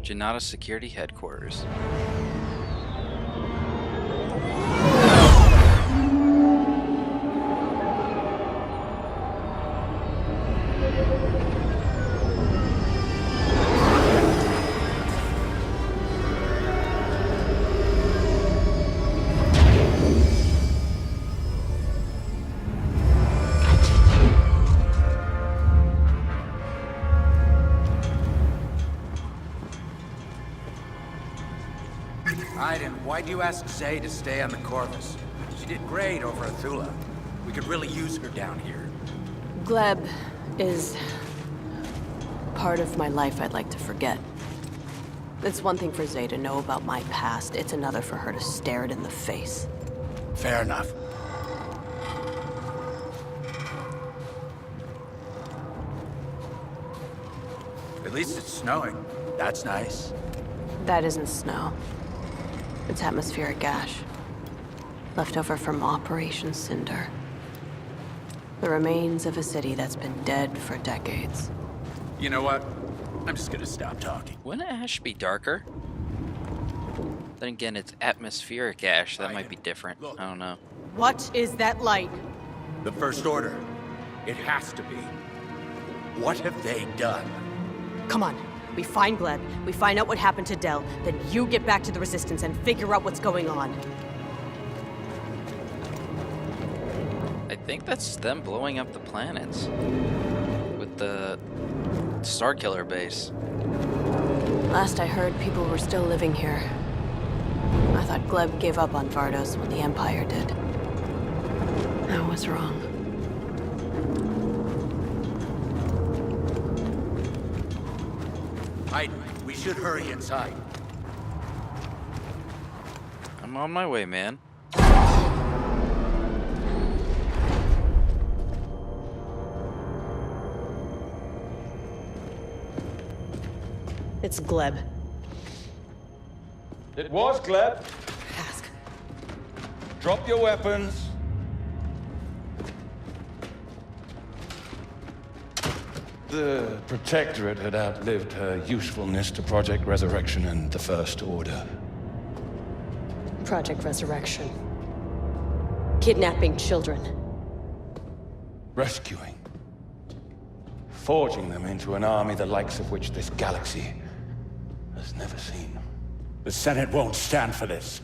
Janata Security Headquarters. Why'd you ask Zay to stay on the Corvus? She did great over at Thula. We could really use her down here. Gleb is part of my life I'd like to forget. It's one thing for Zay to know about my past. It's another for her to stare it in the face. Fair enough. At least it's snowing. That's nice. That isn't snow. It's atmospheric ash. Left over from Operation Cinder. The remains of a city that's been dead for decades. You know what? I'm just gonna stop talking. Wouldn't ash be darker? Then again, it's atmospheric ash. That might be different. I don't know. What is that light? The First Order. It has to be. What have they done? Come on. We find Gleb, we find out what happened to Del, then you get back to the Resistance and figure out what's going on. I think that's them blowing up the planets. With the Starkiller base. Last I heard, people were still living here. I thought Gleb gave up on Vardos when the Empire did. I was wrong. We should hurry inside. I'm on my way, man. It's Gleb. It was Gleb. Ask. Drop your weapons. The Protectorate had outlived her usefulness to Project Resurrection and the First Order. Project Resurrection. Kidnapping children. Rescuing. Forging them into an army the likes of which this galaxy has never seen. The Senate won't stand for this.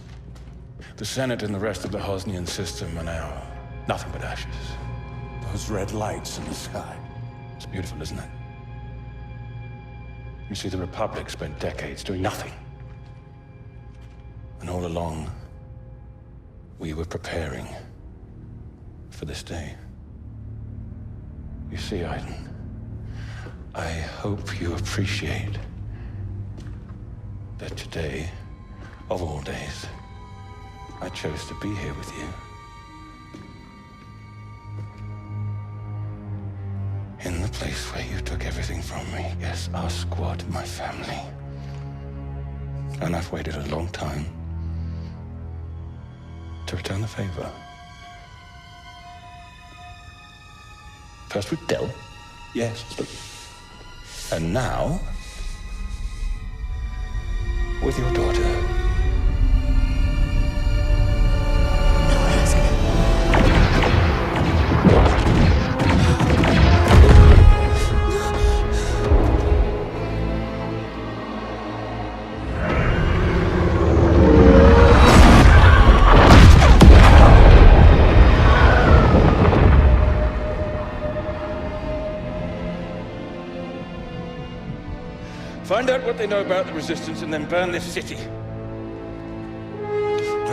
The Senate and the rest of the Hosnian system are now nothing but ashes. Those red lights in the sky. It's beautiful, isn't it? You see, the Republic spent decades doing nothing. And all along, we were preparing for this day. You see, Aiden, I hope you appreciate that today, of all days, I chose to be here with you. In the place where you took everything from me. Yes, our squad, my family. And I've waited a long time to return the favor. First with Del. Yes. And now, with your daughter. Find out what they know about the Resistance and then burn this city. I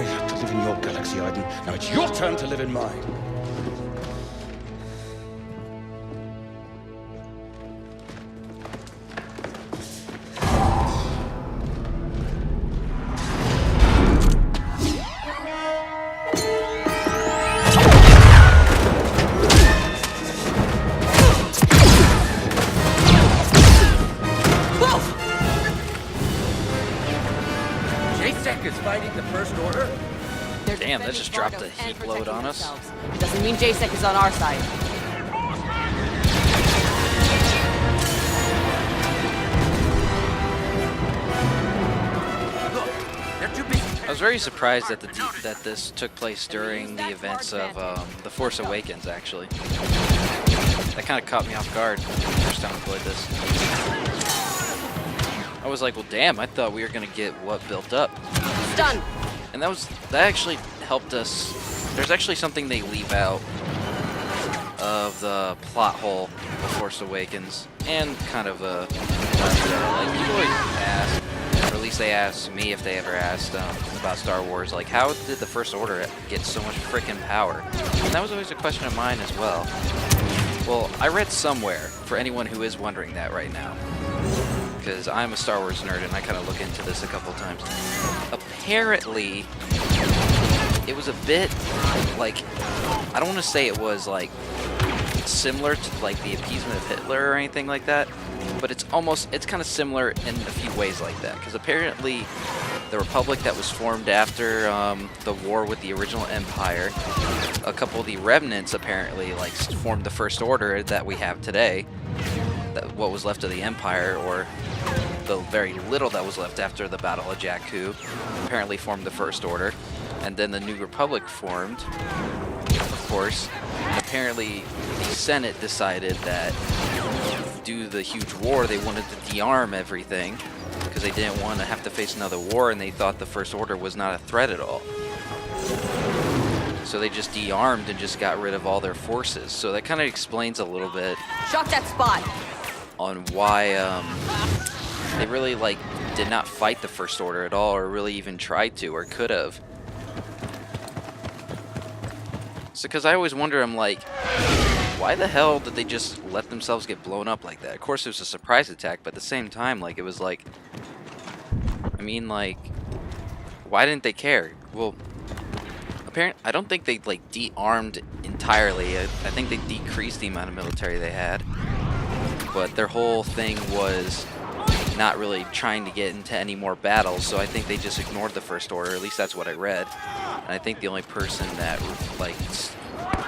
had to live in your galaxy, Aiden. Now it's your turn to live in mine. Fighting the First Order? Damn, that just dropped a heat load on us. Doesn't mean JSEC is on our side. was very surprised that that this took place during the events of The Force Awakens, actually. That kind of caught me off guard the first time I played this. I was like, well, damn, I thought we were going to get what built up. Done. And that actually helped us. There's actually something they leave out of the plot hole of Force Awakens, and kind of like people always ask, or at least they asked me if they ever asked about Star Wars, like how did the First Order get so much freaking power? And that was always a question of mine as well. Well, I read somewhere, for anyone who is wondering that right now, because I'm a Star Wars nerd and I kind of look into this a couple times. Apparently, it was a bit like, I don't want to say it was like similar to like the appeasement of Hitler or anything like that, but it's kind of similar in a few ways like that, because apparently the Republic that was formed after the war with the original Empire, a couple of the remnants apparently like formed the First Order that we have today, what was left of the Empire, or the very little that was left after the Battle of Jakku, apparently formed the First Order. And then the New Republic formed, of course, and apparently the Senate decided that due to the huge war, they wanted to de-arm everything, because they didn't want to have to face another war, and they thought the First Order was not a threat at all. So they just de-armed and just got rid of all their forces. So that kind of explains a little bit Shot that spot. on why they really like did not fight the First Order at all, or really even tried to, or could have. So, because I always wonder, I'm like, why the hell did they just let themselves get blown up like that? Of course, it was a surprise attack, but at the same time, like, it was like, I mean, like, why didn't they care? Well, apparently, I don't think they, like, de-armed entirely. I think they decreased the amount of military they had. But their whole thing was not really trying to get into any more battles, so I think they just ignored the First Order. At least that's what I read. And I think the only person that like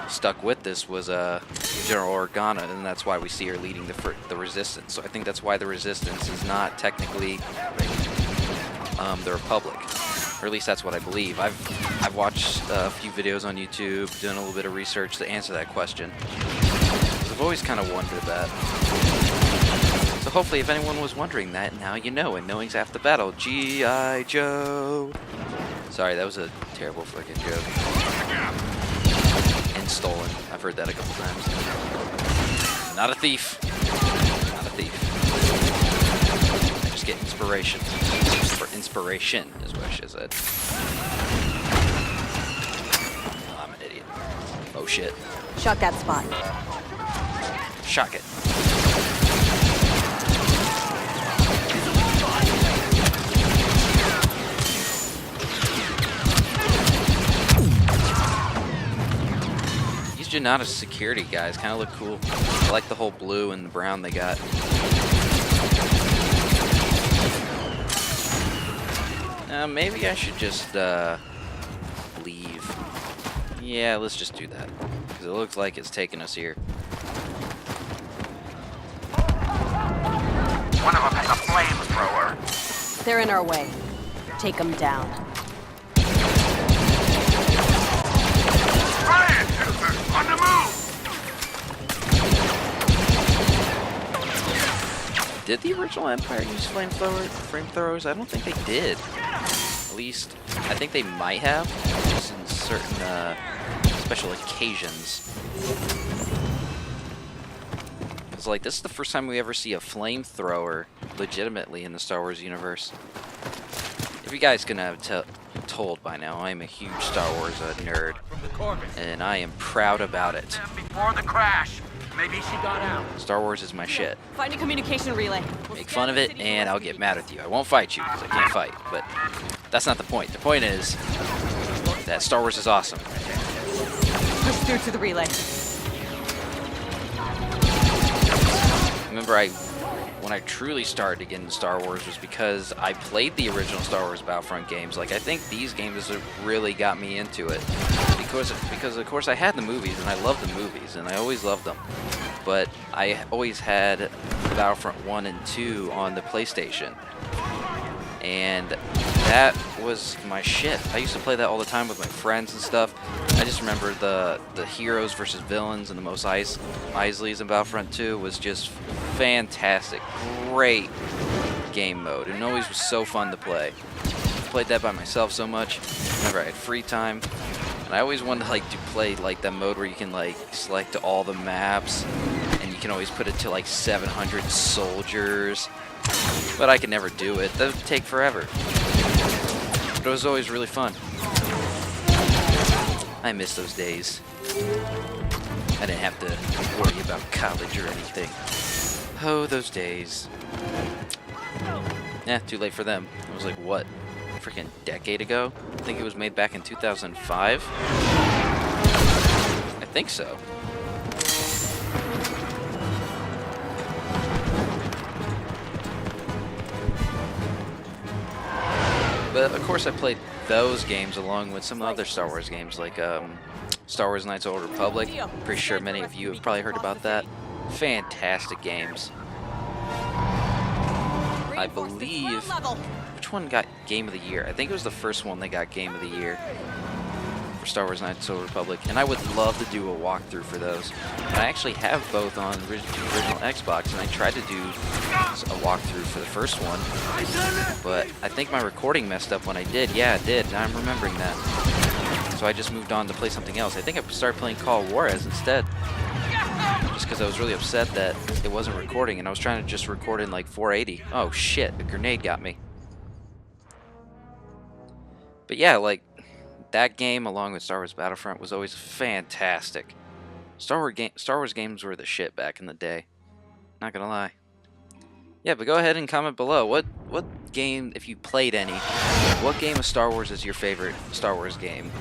stuck with this was General Organa, and that's why we see her leading the Resistance. So I think that's why the Resistance is not technically the Republic, or at least that's what I believe. I've watched a few videos on YouTube, doing a little bit of research to answer that question. I've always kind of wondered that. So hopefully, if anyone was wondering that, now you know, and knowing's half the battle. G.I. Joe. Sorry, that was a terrible freaking joke. And stolen. I've heard that a couple times. Not a thief. Not a thief. I just get inspiration. For inspiration is what I should have said. Oh, I'm an idiot. Oh shit. Shot that spot. Shock it. Janata's security guys kind of look cool. I like the whole blue and the brown they got. Maybe I should just leave. Yeah, let's just do that, because it looks like it's taking us here. One of them has a flamethrower. They're in our way. Take them down. On the move! Did the original Empire use flamethrowers? I don't think they did. At least, I think they might have, just in certain special occasions. It's like, this is the first time we ever see a flamethrower legitimately in the Star Wars universe. If you guys can have told by now, I am a huge Star Wars nerd, and I am proud about it. Before the crash, maybe she got out. Star Wars is my shit. Find a communication relay. Make fun of it, and I'll get mad with you. I won't fight you, because I can't fight, but that's not the point. The point is that Star Wars is awesome. Push through to the relay. Remember, when I truly started to get into Star Wars was because I played the original Star Wars Battlefront games. Like, I think these games really got me into it. Because of course I had the movies, and I loved the movies, and I always loved them. But I always had Battlefront 1 and 2 on the PlayStation. and that was my shit. I used to play that all the time with my friends and stuff. I just remember the heroes versus villains and the Mos Eisleys in Battlefront 2 was just fantastic. Great game mode, and always was so fun to play. Played that by myself so much whenever I had free time, and I always wanted to like play like that mode where you can like select all the maps, and you can always put it to like 700 soldiers, but I could never do it. That would take forever, but it was always really fun. I miss those days. I didn't have to worry about college or anything. Oh, those days. Too late for them. It was like, what? Freaking decade ago? I think it was made back in 2005. I think so. But of course I played those games along with some other Star Wars games like Star Wars Knights of the Old Republic. Pretty sure many of you have probably heard about that. Fantastic games. I believe, which one got Game of the Year? I think it was the first one that got Game of the Year for Star Wars Knights of the Old Republic, and I would love to do a walkthrough for those. And I actually have both on original Xbox, and I tried to do a walkthrough for the first one, but I think my recording messed up when I did. Yeah, it did, now I'm remembering that. So I just moved on to play something else. I think I started playing Call of Juarez instead, just because I was really upset that it wasn't recording, and I was trying to just record in like 480. Oh shit, a grenade got me. But yeah, like, that game along with Star Wars Battlefront was always fantastic. Star Wars games were the shit back in the day. Not gonna lie. Yeah, but go ahead and comment below. What game, if you played any, what game of Star Wars is your favorite Star Wars game?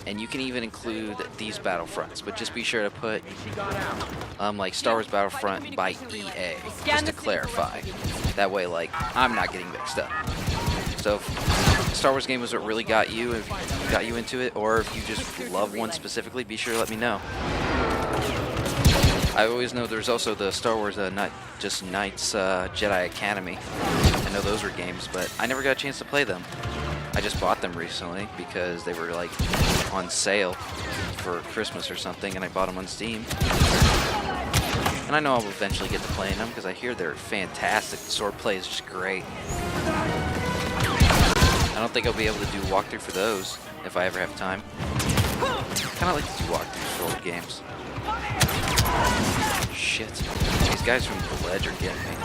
And you can even include these Battlefronts, but just be sure to put like Star Wars Battlefront by EA, just to clarify. That way, like, I'm not getting mixed up. So if Star Wars game was what really got you into it, or if you just love one specifically, be sure to let me know. I always know there's also the Star Wars not just Knights Jedi Academy. I know those were games, but I never got a chance to play them. I just bought them recently because they were like on sale for Christmas or something, and I bought them on Steam. And I know I'll eventually get to playing them because I hear they're fantastic. The swordplay is just great. I don't think I'll be able to do a walkthrough for those if I ever have time. Kind of like to do walkthroughs for old games. Shit. These guys from the ledge are getting me.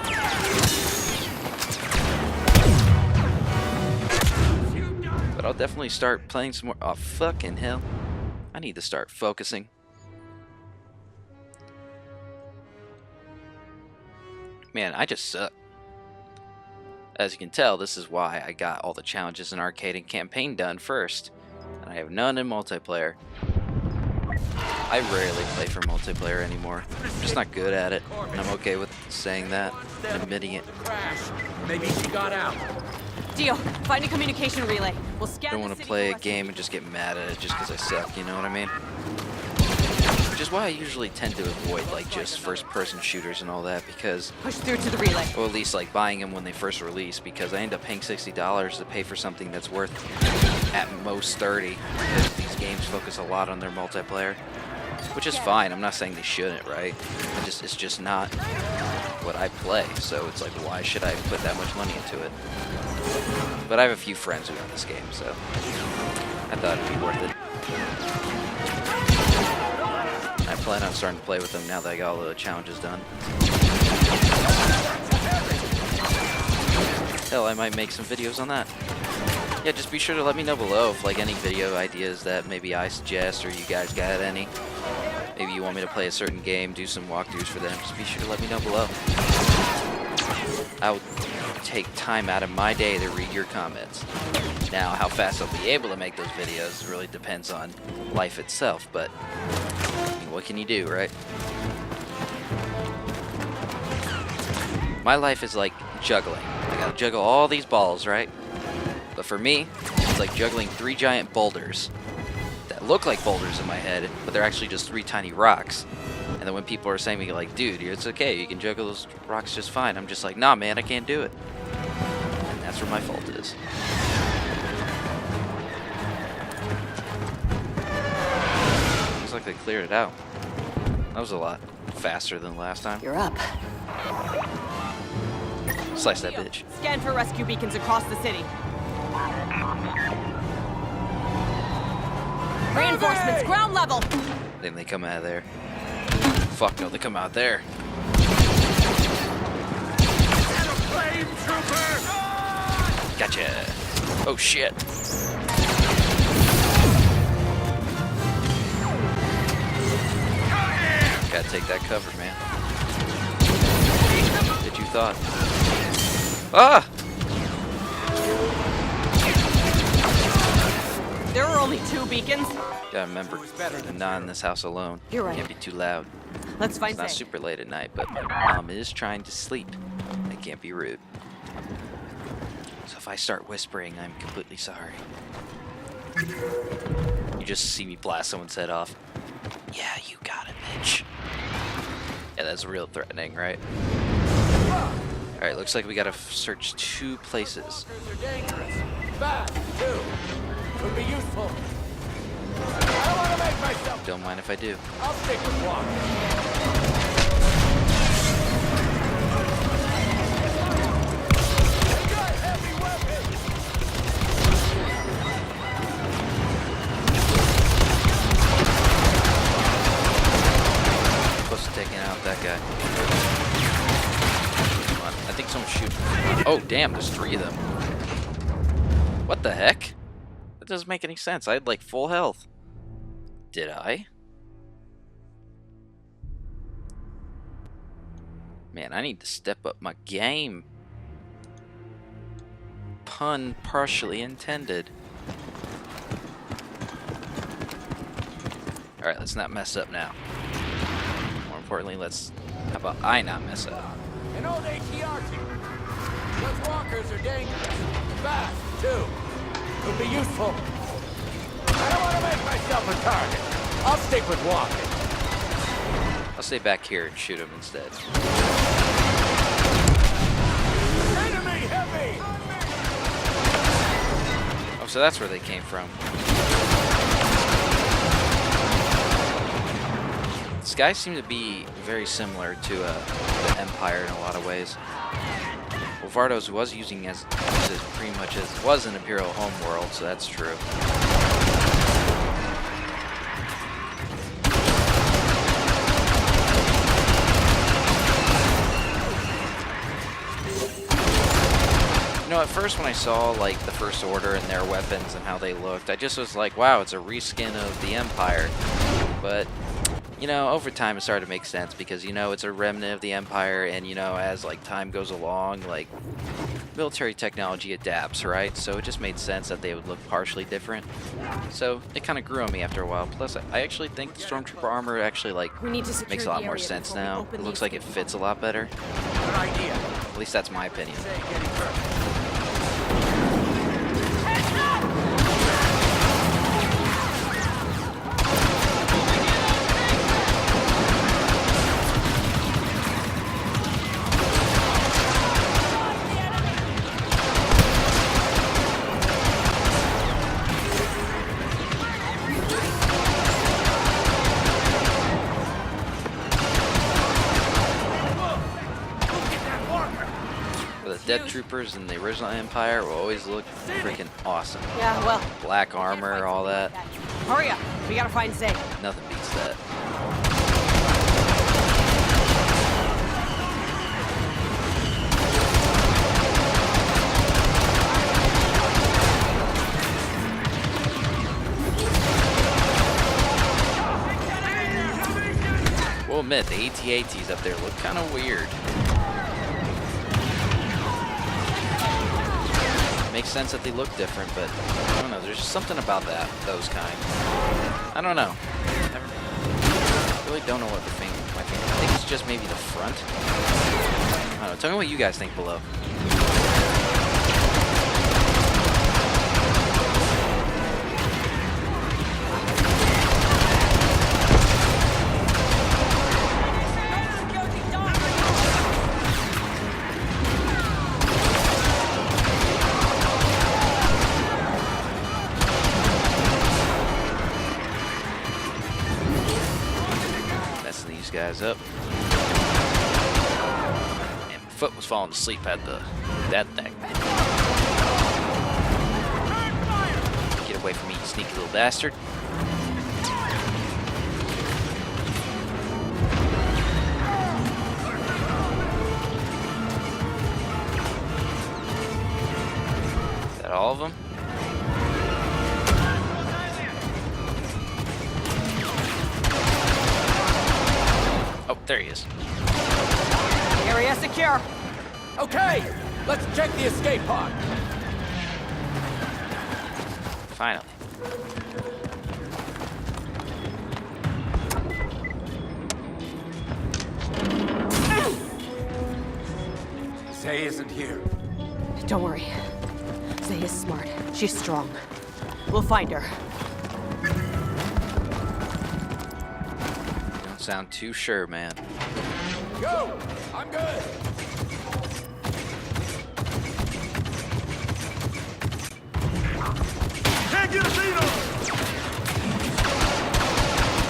But I'll definitely start playing some more. Oh, fucking hell. I need to start focusing. Man, I just suck. As you can tell, this is why I got all the challenges in arcade and campaign done first. And I have none in multiplayer. I rarely play for multiplayer anymore. I'm just not good at it, and I'm okay with saying that and admitting it. Maybe she got out. Dio, find a communication relay. We'll scan I don't want to play a game and just get mad at it just because I suck, you know what I mean? Which is why I usually tend to avoid like just first-person shooters and all that, because push through to the relay. Or at least like buying them when they first release, because I end up paying $60 to pay for something that's worth at most $30, because these games focus a lot on their multiplayer. Which is fine, I'm not saying they shouldn't, right? It's just not what I play, so it's like, why should I put that much money into it? But I have a few friends who have this game, so I thought it'd be worth it. I plan on starting to play with them now that I got all the challenges done. Hell, I might make some videos on that. Yeah, just be sure to let me know below if like any video ideas that maybe I suggest, or you guys got any. Maybe you want me to play a certain game, do some walkthroughs for them. Just be sure to let me know below. I will take time out of my day to read your comments. Now, how fast I'll be able to make those videos really depends on life itself, but I mean, what can you do, right? My life is like juggling. I gotta juggle all these balls, right? But for me, it's like juggling 3 giant boulders that look like boulders in my head, but they're actually just 3 tiny rocks. And then when people are saying to me like, dude, it's okay, you can juggle those rocks just fine, I'm just like, nah man, I can't do it. And That's where my fault is. Looks like they cleared it out. That was a lot faster than last time. You're up. Slice that bitch. Scan for rescue beacons across the city. Reinforcements, ground level! Then they come out of there. Fuck no, they come out there. Gotcha. Oh shit. Gotta take that cover, man. Did you thought? Ah! There are only 2 beacons. Gotta remember, I'm not in this house alone. You're right. Can't be too loud. Let's find It's not Zay. super late at night, but my mom is trying to sleep. I can't be rude. So if I start whispering, I'm completely sorry. You just see me blast someone's head off. Yeah, you got it, bitch. Yeah, that's real threatening, right? Alright, looks like we gotta search 2 places. They're dangerous. Fast, too. Could be useful. I don't want to make myself. Don't mind if I do. I'll stick with one. Got heavy weapons. Supposed to take out that guy. Come on, I think someone's shooting. Oh, damn, there's 3 of them. What the heck? That doesn't make any sense. I had like full health. Did I? Man, I need to step up my game. Pun partially intended. Alright, let's not mess up now. More importantly, how about I not mess up? An old ATR team. Those walkers are dangerous. Fast, too. Could be useful. I don't want to make myself a target. I'll stick with walking. I'll stay back here and shoot him instead. Enemy heavy! Oh, so that's where they came from. These guys seem to be very similar to the Empire in a lot of ways. Well, Vardos was using as pretty much as was an Imperial homeworld, so that's true. You know, at first when I saw like the First Order and their weapons and how they looked, I just was like, wow, it's a reskin of the Empire. But you know, over time it started to make sense because, you know, it's a remnant of the Empire, and, you know, as, like, time goes along, like, military technology adapts, right? So it just made sense that they would look partially different. So it kind of grew on me after a while. Plus, I actually think the Stormtrooper armor actually, like, We need to secure makes a the lot more area sense before we now. open It the looks like it escape fits a lot better. Good idea. At least that's my opinion. Say getting hurt. The dead troopers in the original Empire will always look freaking awesome. Yeah, well. Black armor, all that. Hurry up. We gotta find Zay. Nothing beats that. We'll admit, the AT-ATs up there look kind of weird. Makes sense that they look different, but I don't know, there's just something about those kind. I don't know. I really don't know what the thing, I think it's just maybe the front. I don't know, tell me what you guys think below. these up. And my foot was falling asleep at that thing. Get away from me, you sneaky little bastard. Is that all of them? Oh, there he is. Area secure. Okay, let's check the escape pod. Finally. Zay isn't here. Don't worry. Zay is smart. She's strong. We'll find her. Don't sound too sure, man. Go! I'm good! Can't get a beat on him!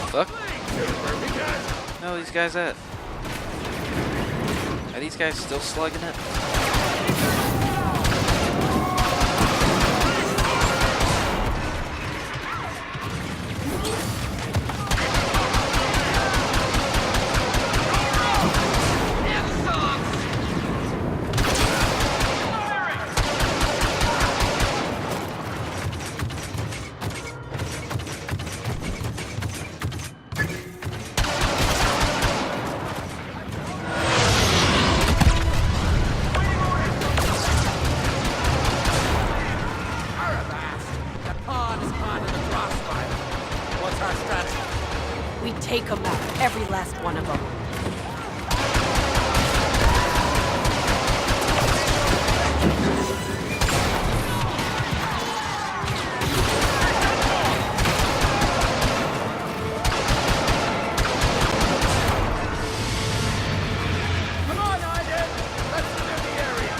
Fuck. No, these guys at? Are these guys still slugging it? We take them out, every last one of them. Come on, Iden! Let's clear the area!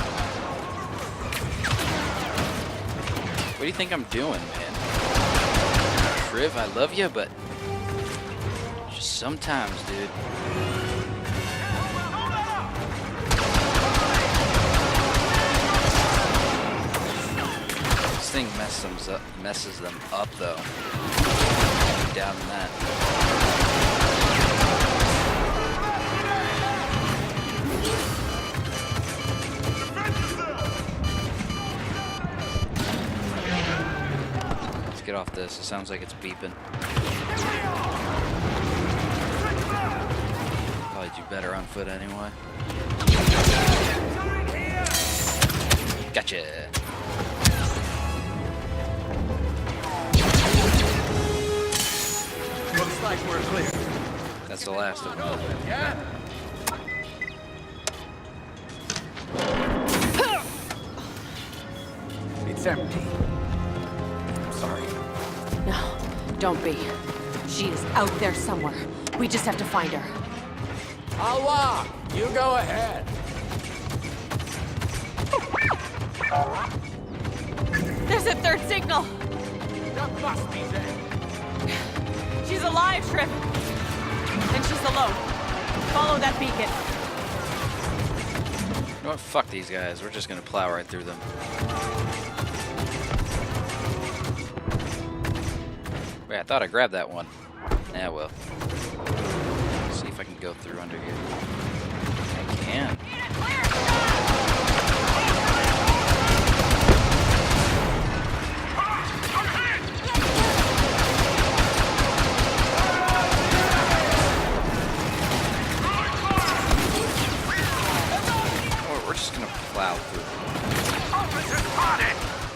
What do you think I'm doing, man? Triv, I love you, but just sometimes, dude. This thing messes them up, though. Down in that. Let's get off this. It sounds like it's beeping. Probably do better on foot anyway. Gotcha. Looks like we're clear. That's the last of them. Yeah? It's empty. I'm sorry. No, don't be. She is out there somewhere. We just have to find her. I'll walk. You go ahead. There's a third signal. That must be Zay. She's alive, Trip. And she's alone. Follow that beacon. You know what? Fuck these guys. We're just gonna plow right through them. Wait, I thought I grabbed that one. Yeah, well. Let's see if I can go through under here. I can. Or we're just gonna plow through.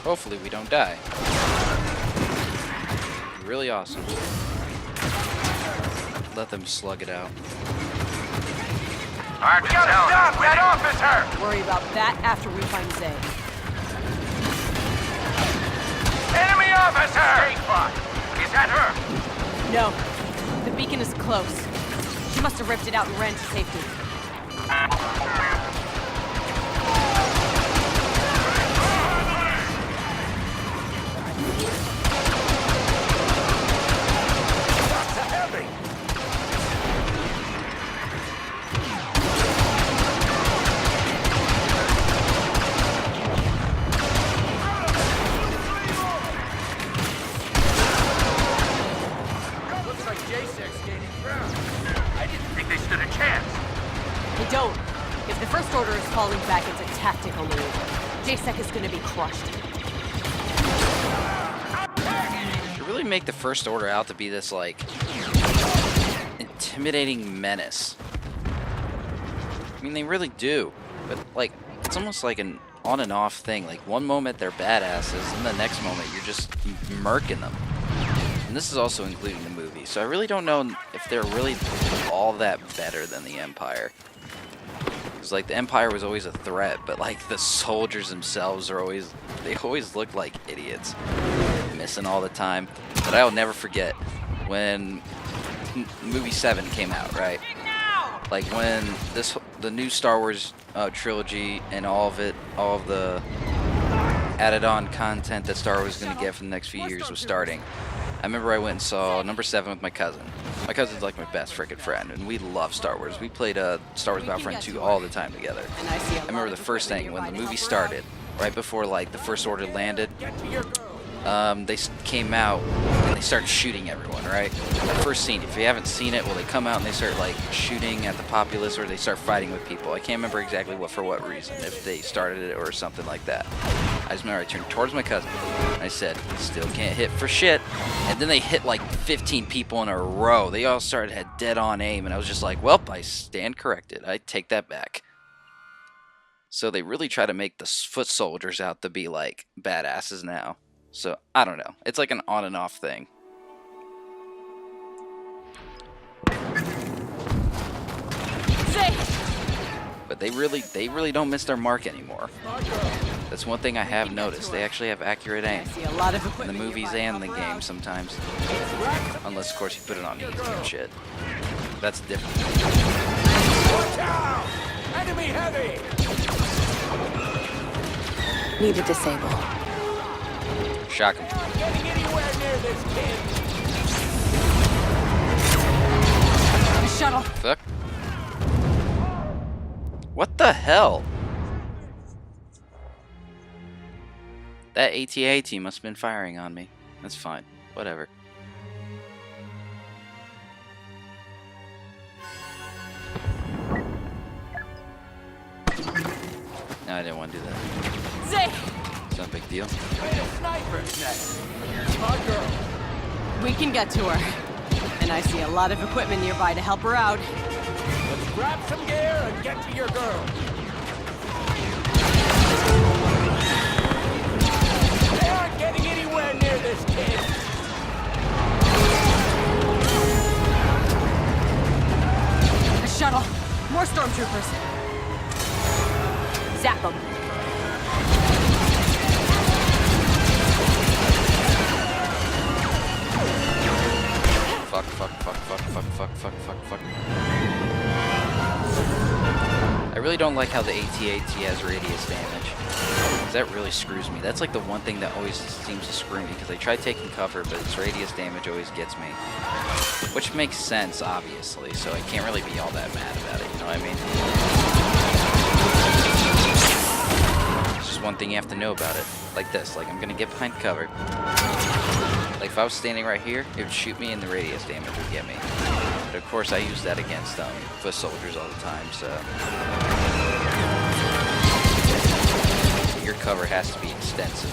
Hopefully we don't die. Really awesome. Let them slug it out. We gotta stop that officer! Worry about that after we find Zay. Enemy officer! Is that her? No. The beacon is close. She must have ripped it out and ran to safety. JSEC is gonna be crushed. They really make the First Order out to be this, like, intimidating menace. I mean, they really do. But, like, it's almost like an on and off thing. Like, one moment they're badasses, and the next moment you're just murking them. And this is also including the movie. So I really don't know if they're really all that better than the Empire. Because, like, the Empire was always a threat, but, like, the soldiers themselves are always, they always look like idiots. Missing all the time. But I'll never forget when movie 7 came out, right? Like, when the new Star Wars trilogy and all of the added on content that Star Wars was going to get for the next few years was starting. I remember I went and saw number 7 with my cousin. My cousin's like my best freaking friend, and we love Star Wars. We played Star Wars Battlefront 2 all the time together. I remember the first thing, when the movie started, right before, like, the First Order landed, they came out and they started shooting everyone, right? That first scene, if you haven't seen it, well, they come out and they start, like, shooting at the populace, or they start fighting with people. I can't remember exactly for what reason, if they started it or something like that. I just remember I turned towards my cousin and I said, still can't hit for shit. And then they hit like 15 people in a row. They all had dead on aim, and I was just like, well, I stand corrected. I take that back. So they really try to make the foot soldiers out to be like badasses now. So I don't know. It's like an on and off thing. But they really don't miss their mark anymore. That's one thing I have noticed. They actually have accurate aim in the movies and the game sometimes. Unless, of course, you put it on easy and shit. That's different. Watch out! Enemy heavy! Need to disable. Shock him. Not getting anywhere near this kid. Shuttle. Fuck. What the hell? That ATA team must have been firing on me. That's fine. Whatever. No, I didn't want to do that. Zay! It's not a big deal. Wait, a sniper's next. Smart girl. We can get to her. And I see a lot of equipment nearby to help her out. Let's grab some gear and get to your girl. They aren't getting anywhere near this kid. A shuttle. More stormtroopers. Zap them. Fuck. I really don't like how the AT-AT has radius damage. That really screws me. That's like the one thing that always seems to screw me, because I try taking cover, but its radius damage always gets me. Which makes sense, obviously, so I can't really be all that mad about it, you know what I mean? It's just one thing you have to know about it. Like this, like I'm gonna get behind cover. Like if I was standing right here, it would shoot me and the radius damage would get me. But of course I use that against foot soldiers all the time, so your cover has to be extensive.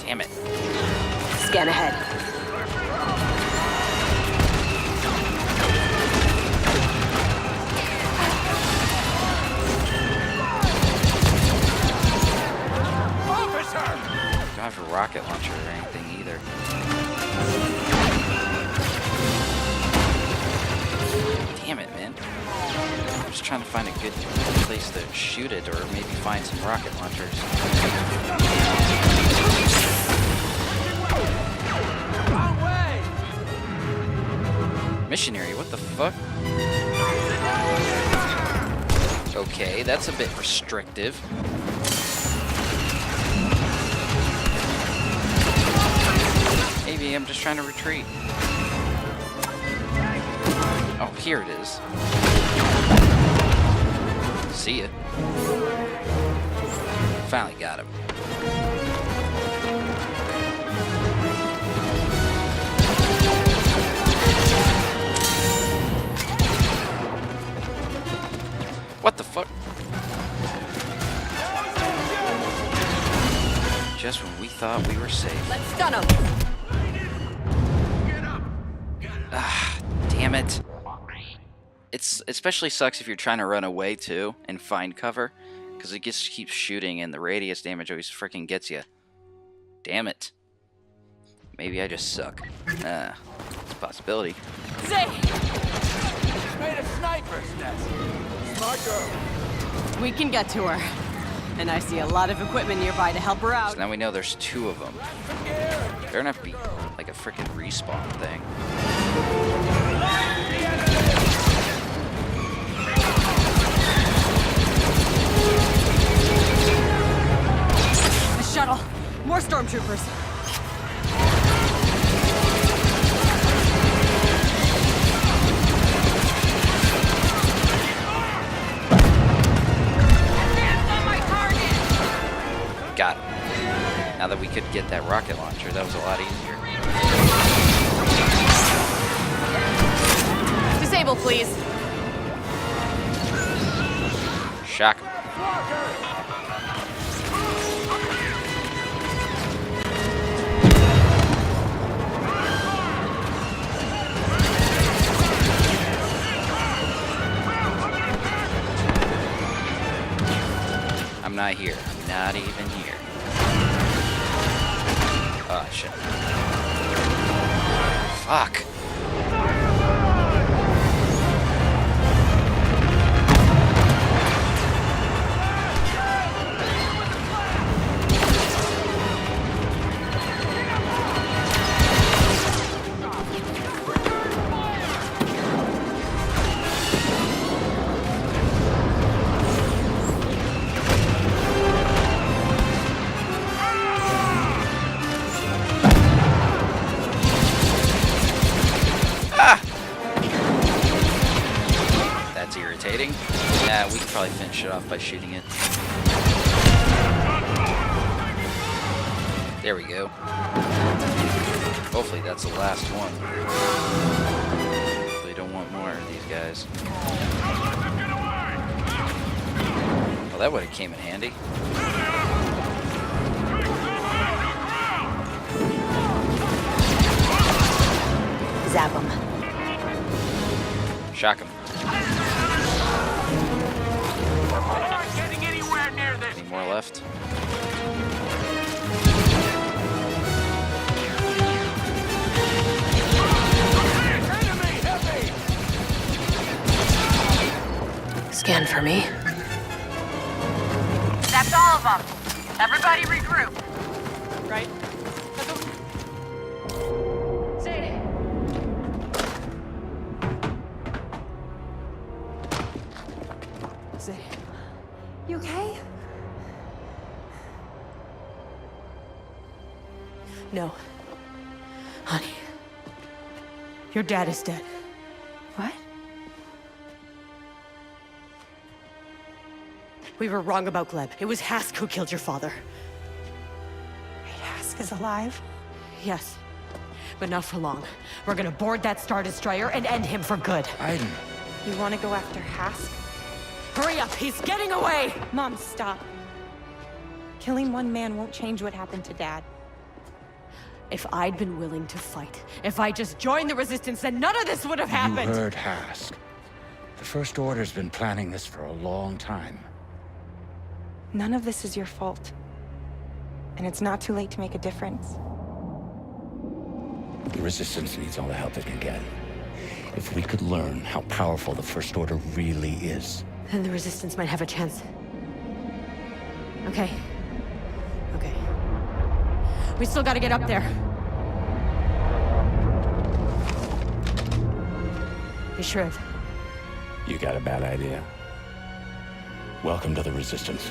Damn it. Scan ahead. Don't have a rocket launcher or anything either. Damn it, man. I'm just trying to find a good place to shoot it, or maybe find some rocket launchers. Wrong way! Missionary, what the fuck? Okay, that's a bit restrictive. Maybe I'm just trying to retreat. Oh, here it is. See ya. Finally got him. What the fuck? Just when we thought we were safe. Let's stun him. Ah, damn it. It's especially sucks if you're trying to run away too and find cover, because it just keeps shooting and the radius damage always freaking gets you. Damn it. Maybe I just suck. It's a possibility. Zay! Made a sniper's nest. Smart girl. We can get to her. And I see a lot of equipment nearby to help her out. So now we know there's 2 of them. They're gonna be like a freaking respawn thing. The shuttle. More stormtroopers. Got it. Now that we could get that rocket launcher, that was a lot easier. Disable, please. Shock 'em. I'm not here. I'm not even here. Oh, shit. Fuck. Yeah, we could probably finish it off by shooting it. There we go. Hopefully that's the last one. We don't want more of these guys. Well, that would have came in handy. Zap him. Shock him. Any more left? Scan for me. That's all of them. Everybody regroup. Right? Say it. You okay? No. Honey. Your dad is dead. What? We were wrong about Gleb. It was Hask who killed your father. Hask is alive? Yes. But not for long. We're gonna board that Star Destroyer and end him for good. Aiden. You want to go after Hask? Hurry up! He's getting away! Mom, stop. Killing one man won't change what happened to Dad. If I'd been willing to fight, if I just joined the Resistance, then none of this would have happened! You heard Hask. The First Order's been planning this for a long time. None of this is your fault. And it's not too late to make a difference. The Resistance needs all the help it can get. If we could learn how powerful the First Order really is. Then the Resistance might have a chance. Okay. Okay. We still gotta get up there. You sure? You got a bad idea? Welcome to the Resistance.